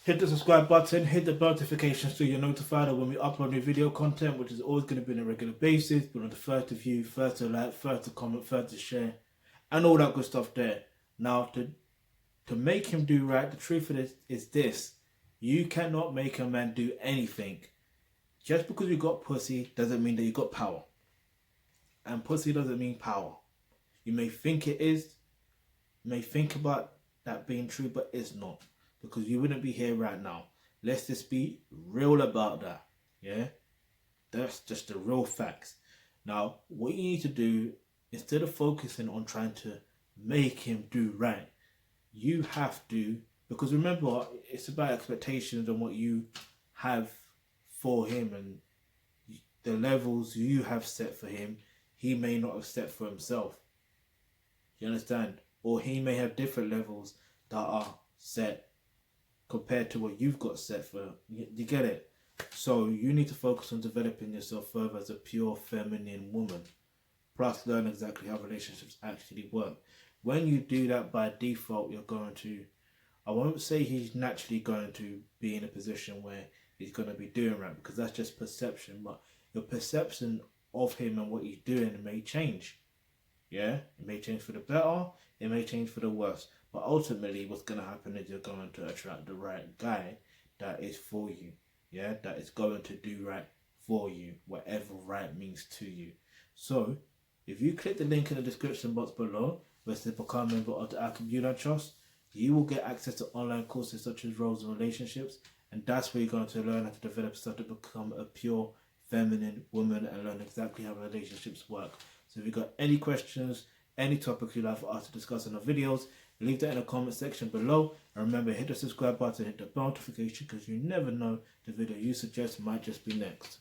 Hit the subscribe button, hit the bell notification so you're notified of when we upload new video content, which is always going to be on a regular basis. But on the first to view, first to like, first to comment, first to share, and all that good stuff there. Now, to make him do right, the truth of this is this: you cannot make a man do anything. Just because you got pussy doesn't mean that you got power. And pussy doesn't mean power. You may think it is, you may think about that being true, but it's not. Because you wouldn't be here right now. Let's just be real about that. Yeah? That's just the real facts. Now, what you need to do, instead of focusing on trying to make him do right, you have to, because remember, it's about expectations and what you have for him and the levels you have set for him, he may not have set for himself. You understand? Or he may have different levels that are set compared to what you've got set for. You get it? So you need to focus on developing yourself further as a pure feminine woman. Plus learn exactly how relationships actually work. When you do that, by default, you're going to, I won't say he's naturally going to be in a position where he's going to be doing right, because that's just perception, but your perception of him and what he's doing may change. Yeah? It may change for the better, it may change for the worse. But ultimately, what's going to happen is you're going to attract the right guy that is for you. Yeah? That is going to do right for you, whatever right means to you. So, if you click the link in the description box below, where it says become a member of the Alchemy Unite Trust, you will get access to online courses such as roles and relationships, and that's where you're going to learn how to develop stuff to become a pure feminine woman and learn exactly how relationships work. So if you've got any questions, any topics you'd like for us to discuss in our videos, leave that in the comment section below. And remember, hit the subscribe button, hit the bell notification, because you never know the video you suggest might just be next.